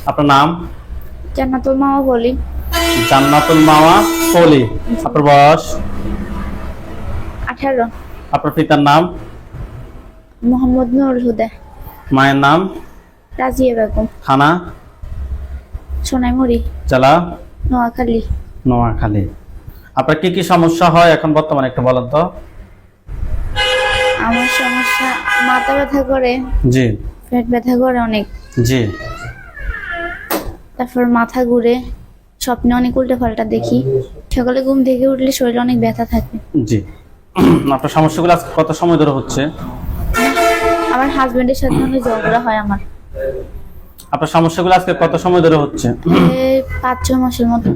আপনার নাম? জান্নাতুল মাওয়া বলি। জান্নাতুল মাওয়া পলি। আপনার বয়স? 18। আপনার পিতার নাম? মোহাম্মদ নুরুল হুদা। মায়ের নাম? রাজিয়া বেগম। থানা? সোনাইমুড়ি। জেলা? নোয়াখালী। নোয়াখালী। আপনার কি কি সমস্যা হয় এখন বর্তমানে একটু বলেন তো? আমার সমস্যা মাথা ব্যথা করে, জি পেট ব্যথা করে অনেক, জি। তারপর মাথা ঘুরে, স্বপ্নে অনেক উল্টো পাল্টা দেখি, সকালে ঘুম থেকে উঠলে শরীরে অনেক ব্যথা থাকে। জি। আপনার সমস্যাগুলো আজকে কত সময় ধরে হচ্ছে? আমার হাজবেন্ডের সাথে অনেক ঝগড়া হয় আমার। আপনার সমস্যাগুলো আজকে কত সময় ধরে হচ্ছে? এই 5-6 মাসের মতো।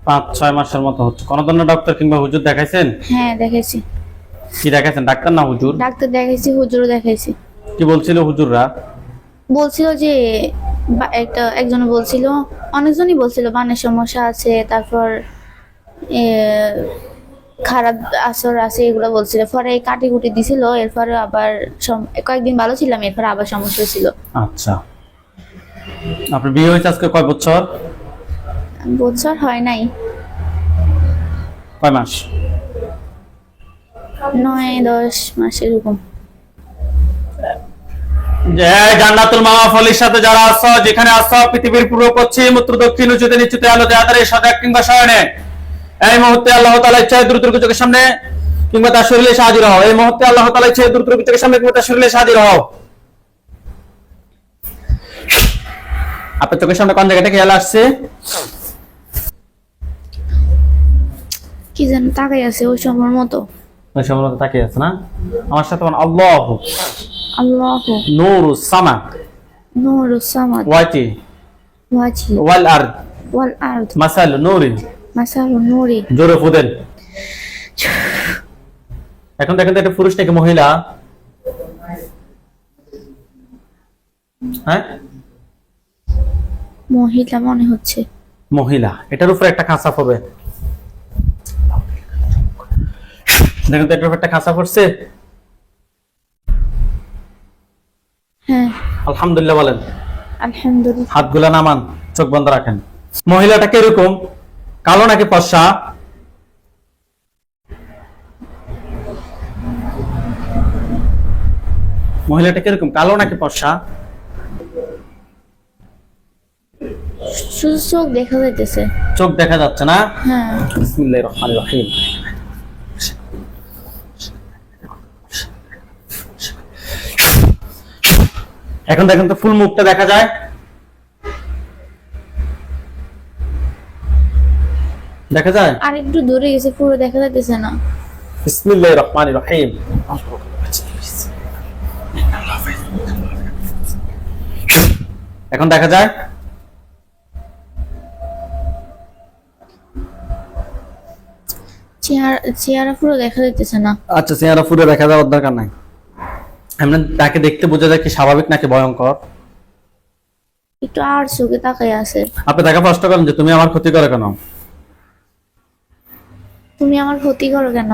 5-6 মাসের মতো হচ্ছে। কোন ধরনের ডক্টর কিংবা হুজুর দেখাইছেন? হ্যাঁ দেখাইছি। কি দেখাইছেন, ডাক্তার না হুজুর? ডাক্তার দেখাইছি, হুজুরও দেখাইছি। কি বলছিল হুজুররা? বলছিল যে একজন বলছিল, অনেকজনই বলছিল বানের সমস্যা আছে, তারপর এ, খারাপ আসর আছে, এগুলো বলছিল। পরে কাটি কুটি দিছিল, এরপরে আবার কয়েকদিন ভালো ছিলাম, এরপরে আবার সমস্যা ছিল। আচ্ছা। আপনার বিয়ে হয়েছে আজকে কয় বছর? বছর হয় নাই, কয় মাস? 9-10 মাস এরকম। যে জান্নাতুল মাওয়া ফলির সাথে যারা আছো, যেখানে আছো, পৃথিবীর পূর্ব পশ্চিম উত্তর দক্ষিণ উঁচুতে নিচুতে আলোতে আধারে সজাগ কিংবা শয়নে, এই মুহূর্তে আল্লাহ তাআলা ইচ্ছায় দ্রুত চোখের সামনে কিংবা তার শরীরে এসে হাজির হও। এই মুহূর্তে আল্লাহ তাআলা ইচ্ছায় দ্রুত চোখের সামনে কিংবা তার শরীরে এসে হাজির হও। আপনার চোখের সামনে কোন জায়গাটা খেয়াল আসছে? কি যেন তাকাই আছে ওই সময়ের মতো। ওই সময় তাকিয়ে আছে না? আমার সাথে আল্লাহু আল্লাহু নূরুস সামাদ নূরুস সামাদ ওয়াতি ওয়াজি ওয়াল আরদ ওয়াল আরদ মাসাল নূরি মাসালুন নূরি। জোরে ফুদেন। এখন দেখেন তো, এটা পুরুষ নাকি মহিলা? হ্যাঁ, মহিলা মনে হচ্ছে। মহিলা। এটার উপরে একটা খাঁচা পড়বে। দেখেন তো, এটার উপরে একটা খাঁচা পড়ছে। হ্যাঁ আলহামদুলিল্লাহ বলেন। আলহামদুলিল্লাহ। হাতগুলা নামান, চোখ বন্ধ রাখেন। মহিলাটা কিরকম, কালো নাকি ফর্সা? মহিলাটা কিরকম, কালো নাকি ফর্সা? শুধু চোখ দেখা যাইতেছে। চোখ দেখা যাচ্ছে না? হ্যাঁ। বিসমিল্লাহির রহমানির রহিম। এখন দেখেন তো, ফুল মুখটা দেখা যায়? দেখা যায়? আর একটু দূরে গেছে, পুরো দেখা যাইতেছে না। বিসমিল্লাহির রহমানির রহিম। এখন দেখা যায়? চেহারা পুরো দেখা যাইতেছে না। আচ্ছা, চেহারা পুরো দেখা যাওয়ার দরকার নাই। এমনি তাকে দেখতে বোঝা যায় কি স্বাভাবিক নাকি ভয়ঙ্কর? একটু আর চোখে তাকাই আছে। আপনি তাকে প্রশ্ন করেন যে তুমি আমার ক্ষতি করে কেন? তুমি আমার ক্ষতি করো কেন?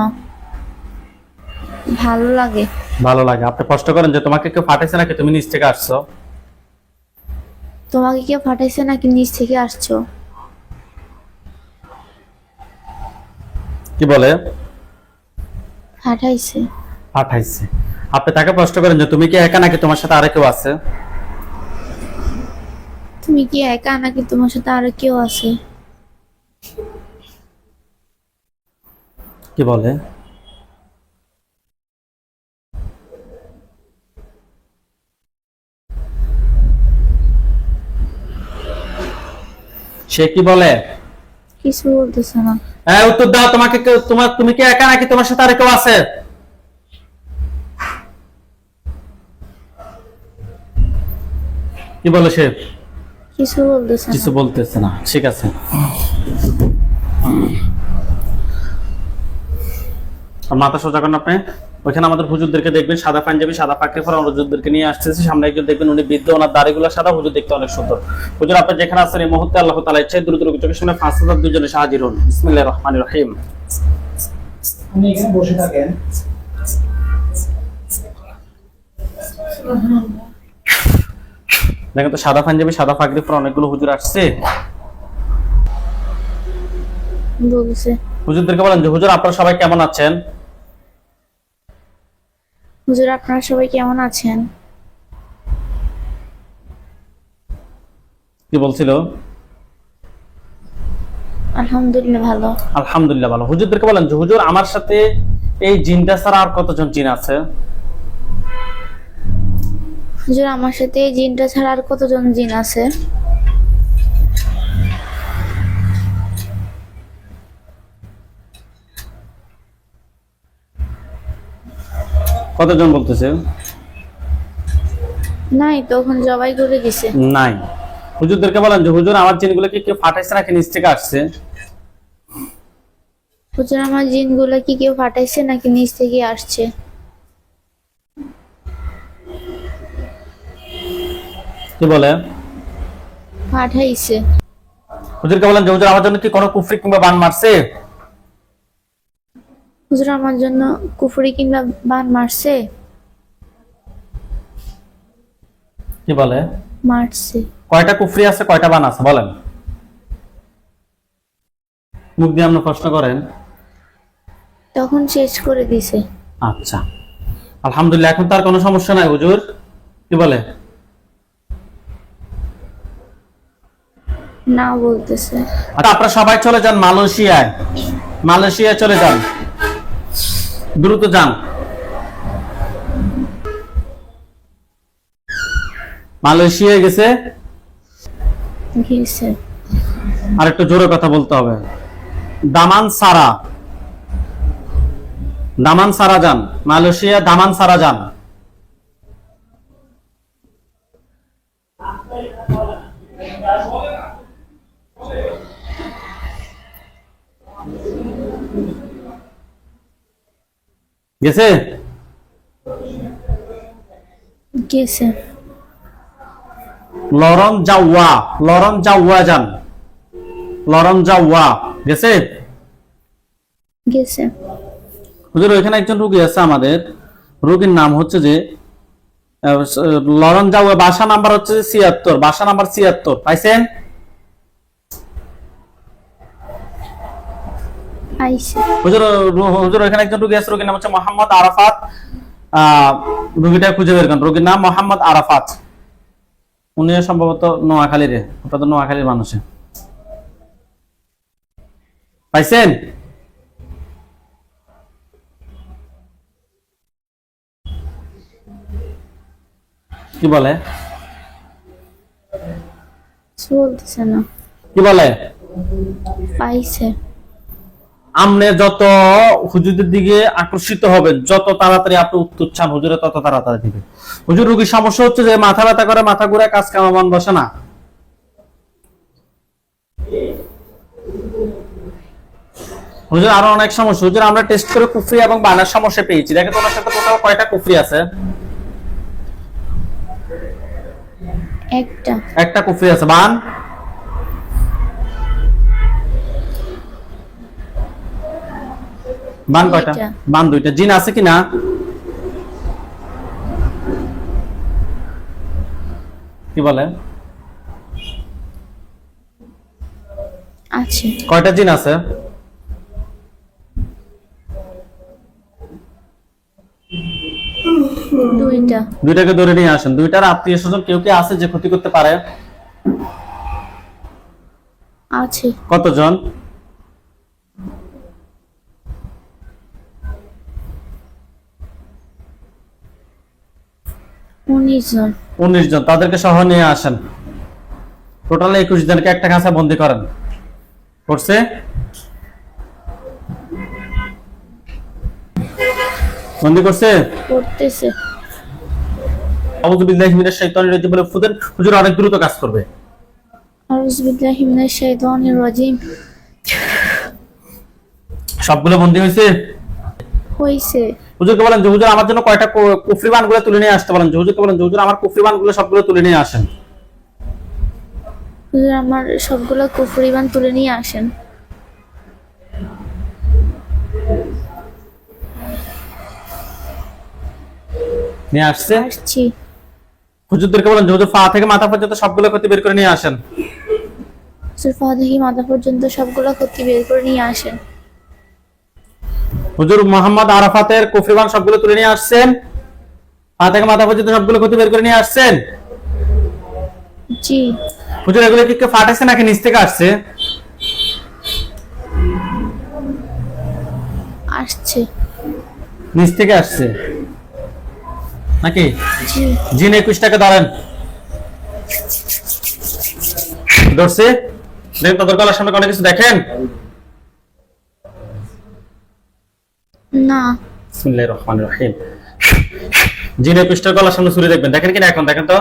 ভালো লাগে। ভালো লাগে। আপনি প্রশ্ন করেন যে তোমাকে কেউ ফাটাইছে নাকি তুমি নিচ থেকে আসছো? তোমাকে কেউ ফাটাইছে নাকি নিচ থেকে আসছো? কি বলে? ফাটাইছে। পাঠাইছে। আপনি তাকে প্রশ্ন করেন যে তুমি কি একা নাকি তোমার সাথে আরো কেউ আছে? তুমি কি একা নাকি তোমার সাথে আরো কেউ আছে? কি বলে? সে কি বলে? কিছু বলতেছে না। হ্যাঁ, উত্তর দাও। তুমি কি একা নাকি তোমার সাথে আরো কেউ আছে? কি বলে সে? কিছু বলতেছে কিছু না। বলতেছে না। ঠিক আছে। আর মাথা সোজা করেন আপনি। ওইখানে আমাদের হুজুরদেরকে দেখবেন, সাদা পাঞ্জাবি সাদা পাকড়ি পরা হুজুরদেরকে নিয়ে আসতেছি। সামনে একজন দেখবেন, উনি বৃদ্ধ, ওনার দাড়িগুলো সাদা, হুজুর দেখতে অনেক সুন্দর। হুজুর, আপনি যেখানে আছেন এই মুহূর্তে আল্লাহ তাআলা ইচ্ছায় দ্রুত চোখের সামনে 5,000 দুজনে হাজির হন। বিসমিল্লাহির রহমানির রহিম। আপনি এখানে বসে থাকেন। দেখেন তো সাদা পাঞ্জাবি সাদা পাগড়ি পরে অনেকগুলো হুজুর আসছে। বলছে। হুজুরদেরকে বলেন যে হুজুর আপনারা সবাই কেমন আছেন? হুজুর আপনারা সবাই কেমন আছেন? কি বলছিল? আলহামদুলিল্লাহ ভালো। আলহামদুলিল্লাহ ভালো। হুজুরদেরকে বলেন যে হুজুর আমার সাথে এই জিনটা ছাড়া আর কতজন জিন আছে? হুজুর আমার সাথে এই জিনটা ছাড়া আর কতজন জিন আছে? কতজন বলতেছে? নাই, তখন জবাই করে দিছে। নাই। হুজুরদেরকে বলেন যে হুজুর আমার জিনগুলোকে কেউ ফাটাইছে নাকি নিচ থেকে আসছে? হুজুর আমার জিনগুলো কি কেউ ফাটাইছে নাকি নিচ থেকে আসছে? কি বলে? পাঠাইছে। হুজুরকে বলেন যে হুজুর আমার জন্য কি কোনো কুফরি কিংবা বান মারছে? হুজুর আমার জন্য কুফরি কিংবা বান মারছে? কি বলে? মারছে। কয়টা কুফরি আছে কয়টা বান আছে বলেন? মুখ দিয়ে আপনি প্রশ্ন করেন। তখন শেষ করে দিছে। আচ্ছা, আলহামদুলিল্লাহ, এখন তার কোনো সমস্যা নাই হুজুর। কি বলে? না বলতেছে। আচ্ছা, আপনারা সবাই চলে যান মালয়েশিয়ায়। মালয়েশিয়ায় চলে যান, দ্রুত যান। মালয়েশিয়ায় গেছে। গেছে। আর একটু জোরে কথা বলতে হবে। দামান সারা, দামান সারা যান। মালয়েশিয়া দামান সারা যান। গেছে। গেছে। লরন জাওয়া, লরন জাওয়া যান। লরন জাওয়া গেছে। গেছে। হুজুর ওইখানে একজন রোগী আছে আমাদের, রোগীর নাম হচ্ছে যে লরন জাওয়া, বাসা নাম্বার হচ্ছে ৭৬, বাসা নাম্বার ৭৬, পাইছেন? আইছে। হুজুর হুজুর ওইখানে একজন রোগী আছে, রোগীর নাম হচ্ছে মোহাম্মদ আরাফাত। রোগীটা খুঁজে বের করেন, রোগীর নাম মোহাম্মদ আরাফাত। উনি সম্ভবত নোয়াখালীর, ওটা তো নোয়াখালীর মানুষে। পাইছেন? কি বলে? বলতেছে না। কি বলে? পাইছে। আপনি যত হুজুরের দিকে আকর্ষিত হবেন, যত তাড়াতাড়ি আপনি উত্তর চান হুজুরে তত তাড়াতাড়ি দিবে। হুজুর রোগীর সমস্যা হচ্ছে যে মাথা ব্যথা করে, মাথা ঘুরে, কাজ কাম মন বসে না। হুজুর আরো অনেক সমস্যা। হুজুর আমরা টেস্ট করে কুফরি এবং বানার সমস্যা পেয়েছি। দেখেন তো ওনার সাথে টোটাল কয়টা কুফরি আছে? একটা। একটা কুফরি আছে। বান? বান কয়টা? দুইটা। বান দুইটা। জিন আছে কিনা? কি বলে? আছে। কয়টা জিন আছে? দুইটা। দুইটাকে ধরে নিয়ে আসেন। দুইটার আত্মীয় স্বজন কেউ কি আছে যে ক্ষতি করতে পারে? আছে। কতজন? উনিশ জন। 19 জন। তাদেরকে সহ নিয়ে আসেন। টোটাল 21 জনকে একটা খাঁচায় বন্দি করেন। করছে? বন্দি করছে? করতেছে। আউযু বিল্লাহি মিনাশ শাইতানির রাজিম বলে ফুদেন, হুজুর অনেক দ্রুত কাজ করবে। আউযু বিল্লাহি মিনাশ শাইতানির রাজিম। সবগুলো বন্দি হয়েছে? হইছে। হুজুরকে বলেন যে হুজুর আমার জন্য কয়টা কুফরি বানগুলো তুলে নিয়ে আসতে বলেন। যে হুজুরকে বলেন যে হুজুর আমার কুফরি বানগুলো সবগুলো তুলে নিয়ে আসেন। হুজুর আমার সবগুলো কুফরি বান তুলে নিয়ে আসেন। নিয়ে আসছে। আসছি। হুজুরদেরকে বলেন যে হুজুর পা থেকে মাথা পর্যন্ত সবগুলো ক্ষতি বের করে নিয়ে আসেন। পা থেকে মাথা পর্যন্ত সবগুলো ক্ষতি বের করে নিয়ে আসেন। হুজুর মোহাম্মদ আরাফাতের কুফরিবান সবগুলো তুলে নিয়ে আসছেন, পা থেকে মাথা পর্যন্ত সবগুলো ক্ষতি বের করে নিয়ে আসছেন। জি। হুজুর এগুলো কি কেউ ফাটাইছে নাকি নিচ থেকে আসছে? আসছে। নিচ থেকে আসছে নাকি? জি। জিন 21 টাকা ধরেন, ধরছে। দেখেন তাদের গলার সামনে অনেক কিছু দেখেন। না। বিসমিল্লাহির রহমানির রহিম। জিন 21 টাকা গলার সামনে ছুরি দেখবেন, দেখেন কিনা এখন? দেখেন তো।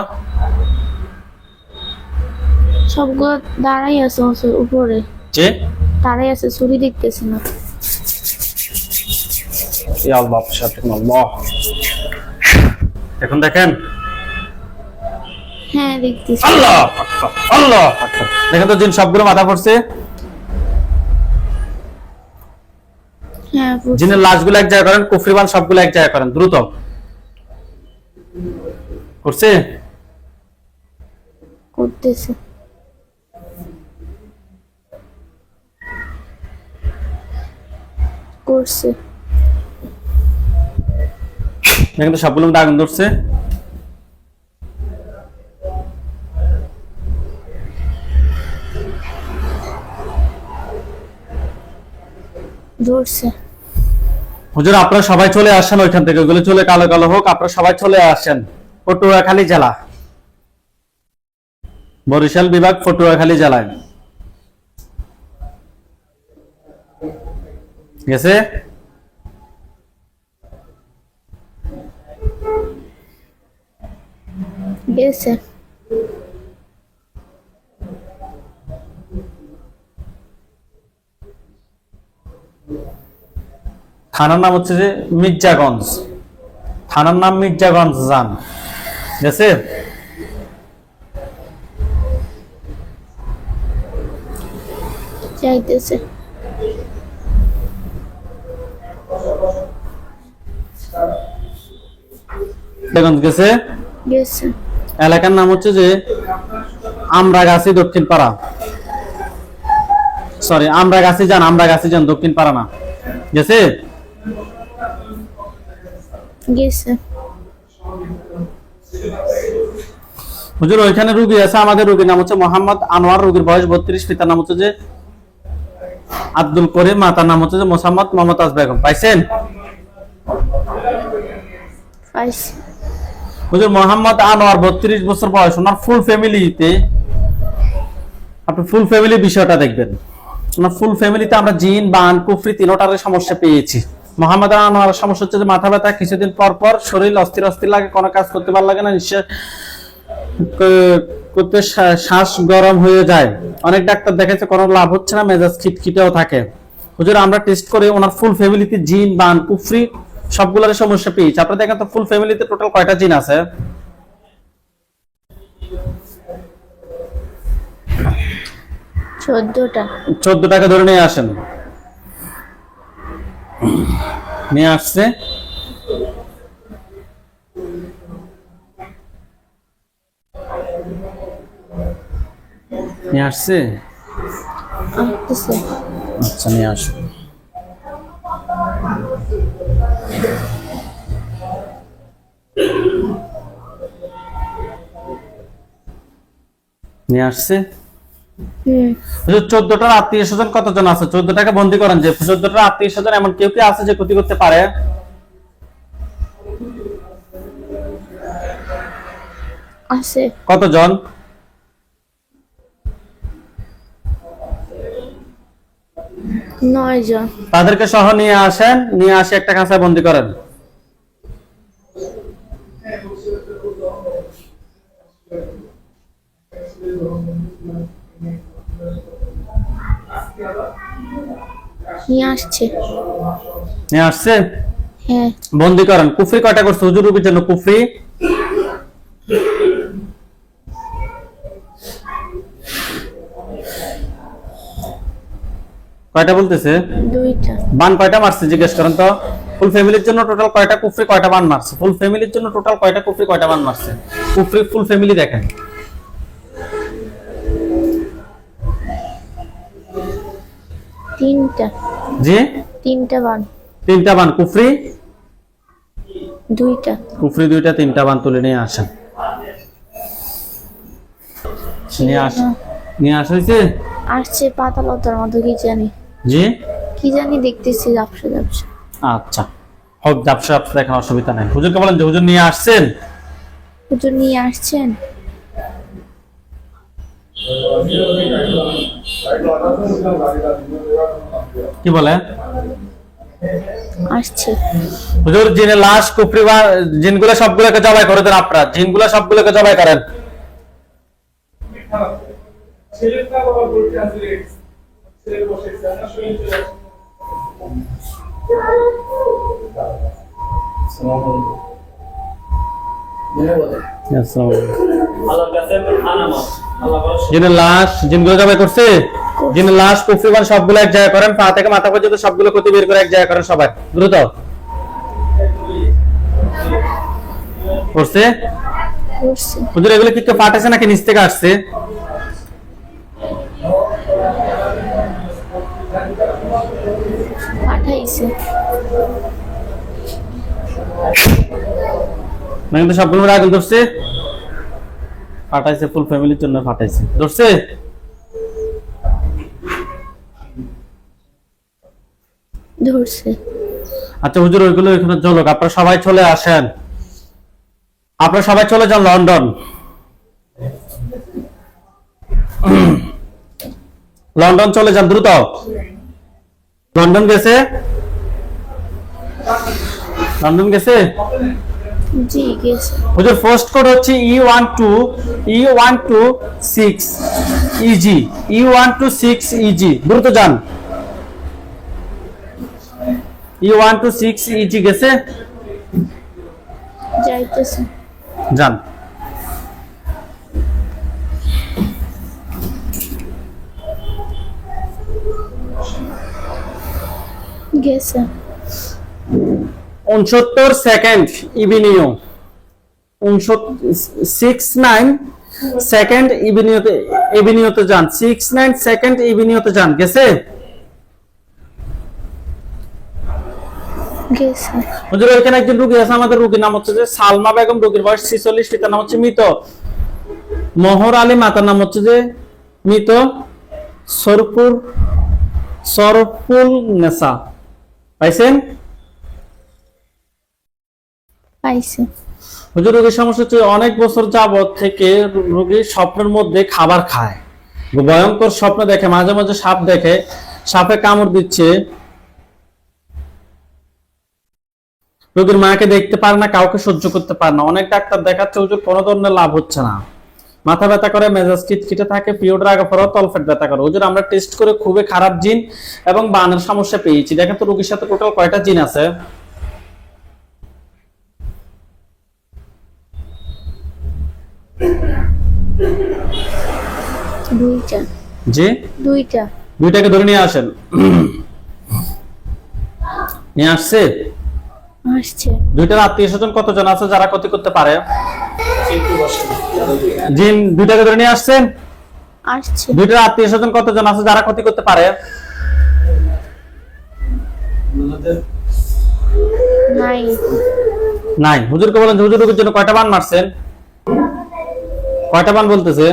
সবগুলো দাঁড়াই আছে উপরে, যে দাঁড়াই আছে, ছুরি দেখতেছি না। ইয়া আল্লাহ, আল্লাহ। এখন দেখেন। হ্যাঁ দেখতেছি। আল্লাহ আকবার, আল্লাহ আকবার। দেখেন তো জিন সবগুলো মাথা পড়ছে। হ্যাঁ জিনের লাশগুলো এক জায়গায় করেন, কুফরিবান সবগুলো এক জায়গায় করেন, দ্রুত করছে। করতেছে। করছে। দেখেন তো সবগুলো মধ্যে আগুন ধরছে। ধরছে। হুজুর আপনারা সবাই চলে আসেন ওইখান থেকে, ওগুলো চলে কালো কালো হোক, আপনারা সবাই চলে আসেন। পটুয়াখালী জেলা, বরিশাল বিভাগ, পটুয়াখালী জেলায় গেছে। গেছে। থানার নাম হচ্ছে যে মির্জাগঞ্জ, থানার নাম মির্জাগঞ্জ যান, গেছে। যাইতেছে। মির্জাগঞ্জ গেছে। গেছে। এলাকার নাম হচ্ছে যে আমরাগাছি দক্ষিণ পাড়া, সরি আমরাগাছি যান, আমরাগাছি যান, দক্ষিণ পাড়া না, গেছে। গেছে। হুজুর ওইখানে রুগী আছে, আমাদের রুগীর নাম হচ্ছে মোহাম্মদ আনোয়ার, রুগীর বয়স 32, পিতার নাম হচ্ছে যে আব্দুল করিম, মাতার নাম হচ্ছে যে মোসাম্মদ মমতাজ বেগম। পাইছেন? পাইছি। হুজুর মোহাম্মদ আনোয়ার 32 বছর বয়স, ওনার ফুল ফ্যামিলিতে, আপনি ফুল ফ্যামিলি বিষয়টা দেখবেন, ওনার ফুল ফ্যামিলিতে আমরা জিন বান কুফরি তিনটার সমস্যা পেয়েছি। মোহাম্মদ আনোয়ারের সমস্যা হচ্ছে যে মাথা ব্যথা, কিছুদিন পর পর শরীর অস্থির অস্থির লাগে, কোনো কাজ করতে ভালো লাগে না, নিঃশ্বাস করতে শ্বাস গরম হয়ে যায়, অনেক ডাক্তার দেখেছে, কোনো লাভ হচ্ছে না, মেজাজ খিটখিটেও থাকে। হুজুর আমরা টেস্ট করে ওনার ফুল ফ্যামিলিতে জিন বান কুফরি সবগুলোর সমস্যা পেয়েছি। আপনারা দেখেন তো ফুল ফ্যামিলিতে টোটাল কয়টা জিন আছে? 14টা। 14টাকে ধরে নিয়ে আসেন। নিয়ে আসছে। নিয়ে আসছে। আসতেছে। আচ্ছা নিয়ে আসো। নিয়ে আসছে। 14টার আত্মীয় স্বজন কতজন আছে? 14টাকে বন্দি করেন যে 14টার আত্মীয় স্বজন এমন কেউ কি আছে যে ক্ষতি করতে পারে? আছে। কতজন? 9 জন। তাদেরকে সহ নিয়ে আসেন, নিয়ে আসে একটা খাঁচায় বন্দি করেন। নিয়ে আসছে। নিয়ে আসছে। হ্যাঁ। বন্দি করেন। কুফরি কয়টা করছে হুজুর রুবির জন্য? কুফরি কয়টা বলতেছে? 2টা। বান কয়টা মারছে জিজ্ঞেস করেন তো। ফুল ফ্যামিলির জন্য টোটাল কয়টা কুফরি কয়টা বান মারছে? ফুল ফ্যামিলির জন্য টোটাল কয়টা কুফরি কয়টা বান মারছে? কুফরি ফুল ফ্যামিলি দেখেন। তিনটা। জি, তিনটা বান। তিনটা বান। কুফরি দুইটা। কুফরি দুইটা, তিনটা বান তুলে নিয়ে আসেন। নিয়ে হয়েছে। আসছে পাতালতার মতো কি জানি। জি, কি জানি দেখতেছি ঝাপসা ঝাপসা। আচ্ছা হোক, ঝাপসা ঝাপসা দেখেন, অসুবিধা নাই। হুজুরকে বলেন যে হুজুর নিয়ে আসছেন। হুজুর নিয়ে আসছেন। কি বলে? আসছে। হুজুর জিনের লাশ কুফরি বা জিনগুলো সবগুলোকে জবাই করে দেন। আপনারা জিনগুলো সবগুলোকে জবাই করেন। জিনের লাশ জিনগুলো জবাই করছে। জিনের লাশ কুফরি বা সবগুলো এক জায়গায় করেন, পা থেকে মাথা পর্যন্ত সবগুলো ক্ষতি বের করে এক জায়গায় করেন। সবাই দ্রুত করছে। করছে। হুজুর এগুলো কি কেউ পাঠাইছে নাকি নিচ থেকে আসছে? পাঠাইছে। না কিন্তু সবগুলো আগে ধরছে। পাঠাইছে ফুল ফ্যামিলির জন্য পাঠাইছে। ধরছে। ধরছে। আচ্ছা হুজুর ওইগুলো এখানে চলুক, আপনারা সবাই চলে আসেন। আপনারা সবাই চলে যান লন্ডন। লন্ডন চলে যান দ্রুত। লন্ডন গেছে? লন্ডন গেছে? জি গেছে। হুজুর পোস্ট কোড হচ্ছে E126 EG। E126 EG, দ্রুত যান। E126 EG গেছে? যাইতেছে। যান। গেছে। 69 সেকেন্ড ইভিনিউ। 69 সেকেন্ড ইভিনিউতে যান। 69 সেকেন্ড ইভিনিউতে যান। গেছে? গেছে। হুজুর এখানে একজন রোগী আছে, আমাদের রোগীর নাম হচ্ছে যে সালমা বেগম, রোগীর বয়স 46, পিতার নাম হচ্ছে মৃত মোহর আলী, মাতার নাম হচ্ছে যে মৃত সরফুল নেসা। পাইছেন? পাইছে। হুজুর রোগীর সমস্যা হচ্ছে অনেক বছর যাবত থেকে রোগী স্বপ্নের মধ্যে খাবার খায়, ভয়ঙ্কর স্বপ্ন দেখে, মাঝে মাঝে সাপ দেখে, সাপে কামড় দিচ্ছে। রোগীর মাকে দেখতে পারে না, কাউকে সহ্য করতে পারে না। অনেক ডাক্তার দেখাচ্ছে হুজুর, কোনো ধরনের লাভ হচ্ছে না। মাথা ব্যথা করে, মেজাজ খিটখিটে থাকে, পিরিয়ডের আগে পরেও তলপেট ব্যথা করে। হুজুর আমরা টেস্ট করে খুবই খারাপ জিন এবং বানের সমস্যা পেয়েছি। দেখেন তো রোগীর সাথে টোটাল কয়টা জিন আছে? দুইটা। জি, দুইটা। দুইটাকে ধরে নিয়ে আসেন। নিয়ে আসছে। আসছে। দুইটার আত্মীয় স্বজন কতজন আছে যারা ক্ষতি করতে পারে? জিন দুইটাকে ধরে নিয়ে আসছেন। আসছে। দুইটার আত্মীয় স্বজন কতজন আছে যারা ক্ষতি করতে পারে? নাই। নাই। হুজুরকে বলেন হুজুর রোগীর জন্য কয়টা বান মারছেন? কয়টা বান বলতেছে?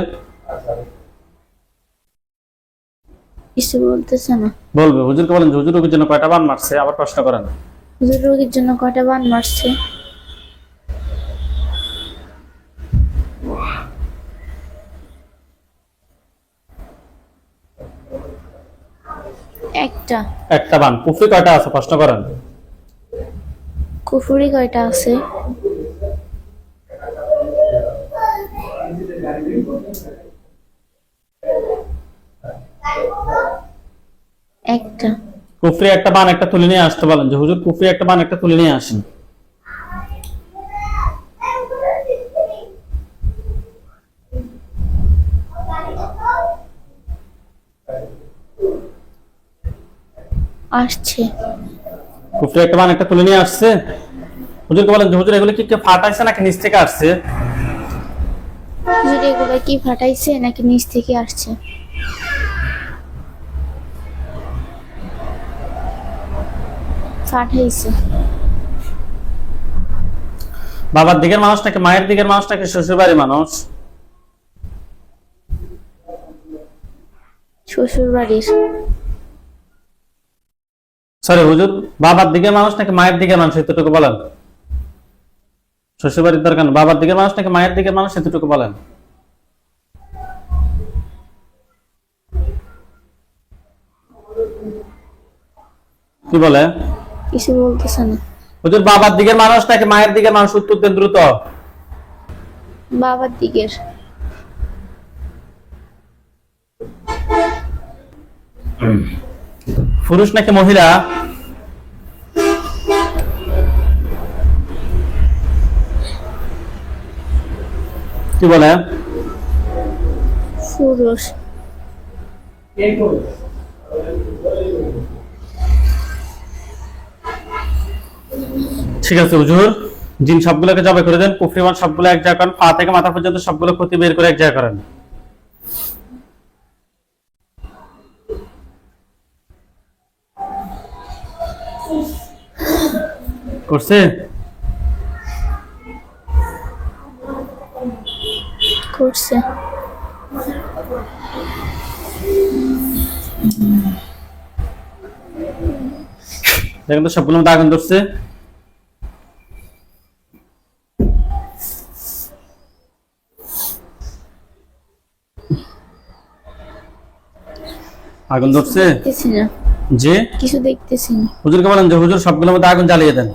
কিছু বলতেছে না। বলবে। হুজুরকে বলেন হুজুর রোগীর জন্য কয়টা বান মারছে, আবার প্রশ্ন করেন। হুজুর রোগীর জন্য কয়টা বান মারছে? একটা। একটা বান। কুফরি কয়টা আছে প্রশ্ন করেন। কুফুরি কয়টা আছে? একটা। কুফরি একটা বান একটা তুলে নিয়ে আসতে বলেন যে হুজুর কুফরি একটা বান একটা তুলে নিয়ে আসেন। আসছে। কুফরি একটা বান একটা তুলে নিয়ে আসছে। হুজুরকে বলেন যে হুজুর এগুলো কি কেউ ফাটাইছে নাকি নিচ থেকে আসছে? হুজুর এগুলো কি ফাটাইছে নাকি নিচ থেকে আসছে? ফাটাইছে। বাবার দিকের মানুষ নাকি মায়ের দিকের মানুষ নাকি শ্বশুর বাড়ির মানুষ? শ্বশুর বাড়ির। সরি হুজুর, বাবার দিকের মানুষ নাকি মায়ের দিকের মানুষ এতটুকু বলেন। শ্বশুর বাড়ির দরকার নেই, বাবার দিকের মানুষ নাকি মায়ের দিকের মানুষ এতটুকু বলেন। কি বলে? কিছু বলতেছে না। হুজুর বাবার দিকের মানুষ নাকি মায়ের দিকের মানুষ, উত্তর দেন দ্রুত। বাবার দিকের। পুরুষ নাকি মহিলা? কি বলে? পুরুষ। এই করো। ঠিক আছে হুজুর, জিন সবগুলোকে জবাই করে দেন, কুফরিমান সবগুলো এক জায়গা করেন, পা থেকে মাথা পর্যন্ত সবগুলো ক্ষতি বের করে এক জায়গা করেন। করছে? করছে। দেখেন তো সবগুলো মধ্যে আগুন ধরছে। আগুন ধরছে দেখতেছি না। যে কিছু দেখতেছি না। হুজুরকে বলেন যে হুজুর সবগুলোর মধ্যে আগুন জ্বালিয়ে দেন।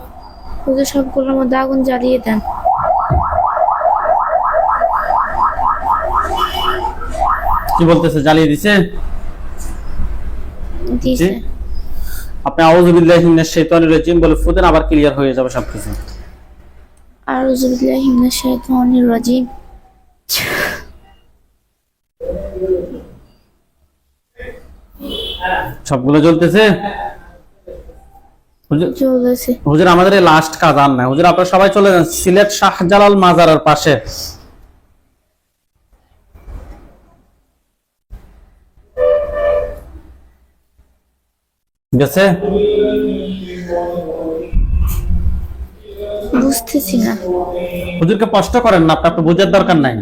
হুজুর সবগুলোর মধ্যে আগুন জ্বালিয়ে দেন। কি বলতেছে? জ্বালিয়ে দিছে? দিছে। আপনি আউযু বিল্লাহি মিনাশ শাইতানির রাজিম বলে ফুদেন, আবার ক্লিয়ার হয়ে যাবে সবকিছু। আউযু বিল্লাহি মিনাশ শাইতানির রাজিম। সবগুলো জ্বলতেছে। হুজুর চলেছে। হুজুর আমাদের এই লাস্ট কাজ আর নাই হুজুর, আপনারা সবাই চলে যান সিলেট শাহজালাল মাজারের পাশে। গেছে? বুঝতেছি না। হুজুরকে কষ্ট করেন না, আপনার বোঝার দরকার নাই।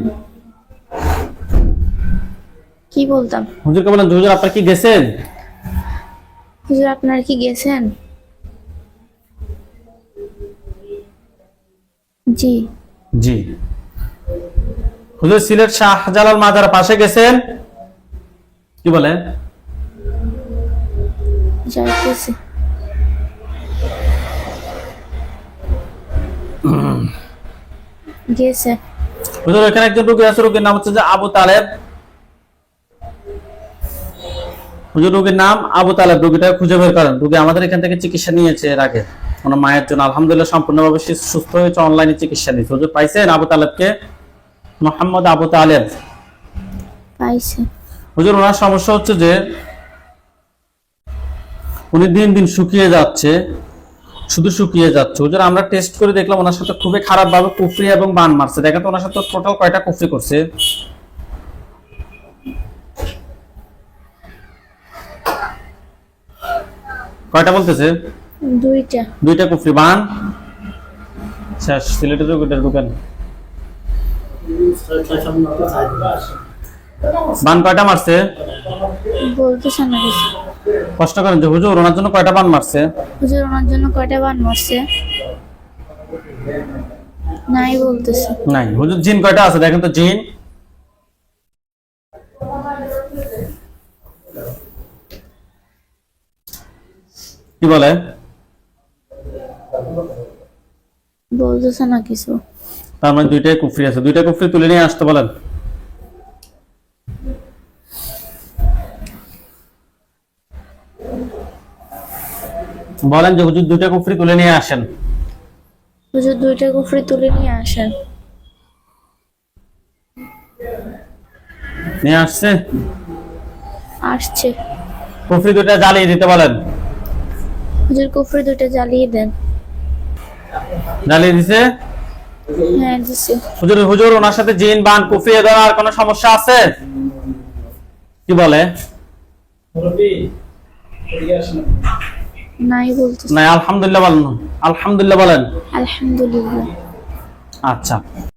কি বলতাম? হুজুরকে বলেন হুজুর আপনার কি গেছেন? হুজুর আপনারা কি গেছেন? জি। জি। হুজুর সিলেট শাহজালাল মাজারের পাশে গেছেন? কি বলে? যাইতেছি। গেছে। হুজুর এখানে একজন রোগী আছে, রোগীর নাম হচ্ছে যে আবু তালেব। হুজুর রোগীর নাম আবু তালেব, রোগীটা খুঁজে বের করেন। রোগী আমাদের এখান থেকে চিকিৎসা নিয়েছে এর আগে, ওনার মায়ের জন্য আলহামদুলিল্লাহ সম্পূর্ণভাবে সুস্থ হয়েছে, অনলাইনে চিকিৎসা নিয়েছে। হুজুর পাইছেন আবু তালেবকে? মোহাম্মদ আবু তালেব পাইছে। হুজুর ওনার সমস্যা হচ্ছে যে উনি দিন দিন শুকিয়ে যাচ্ছে, শুধু শুকিয়ে যাচ্ছে। হুজুর আমরা টেস্ট করে দেখলাম ওনার সাথে খুবই খারাপ ভাবে কুফরি এবং বান মারছে। দেখেন তো ওনার সাথে টোটাল কয়টা কুফরি করছে? কয়টা বলতেছে? দুইটা। দুইটা কুফরি বান শেষ। সিলেটের রোগীটা ঢুকেন। বান কয়টা মারছে? বলতেছে না কিছু। কষ্ট করেন যে হুজুর ওনার জন্য কয়টা বান মারছে? হুজুর ওনার জন্য কয়টা বান মারছে? নাই বলতেছে। নাই। হুজুর জিন কয়টা আছে দেখেন তো, জিন কি বলে? বলতেছে না কিছু। তার মানে দুইটাই কুফরি আছে। দুইটা কুফরি তুলে নিয়ে আসতে বলেন। বলেন যে হুজুর দুইটা কুফরি তুলে নিয়ে আসেন। হুজুর দুইটা কুফরি তুলে নিয়ে আসেন। নিয়ে আসছে? আসছে। কুফরি দুইটা জ্বালিয়ে দিতে বলেন। হুজুর কুফরি দুটো জ্বালিয়ে দেন। জ্বালিয়ে দিছে? হ্যাঁ দিছে। হুজুর হুজুর ওনার সাথে জিন বান কুফরি এ ধরনের আর কোনো সমস্যা আছে? কি বলে? মুরব্বি এদিকে আসুন। নাই বলতেছে। না, আলহামদুলিল্লাহ বলেন। আলহামদুলিল্লাহ বলেন। আলহামদুলিল্লাহ। আচ্ছা।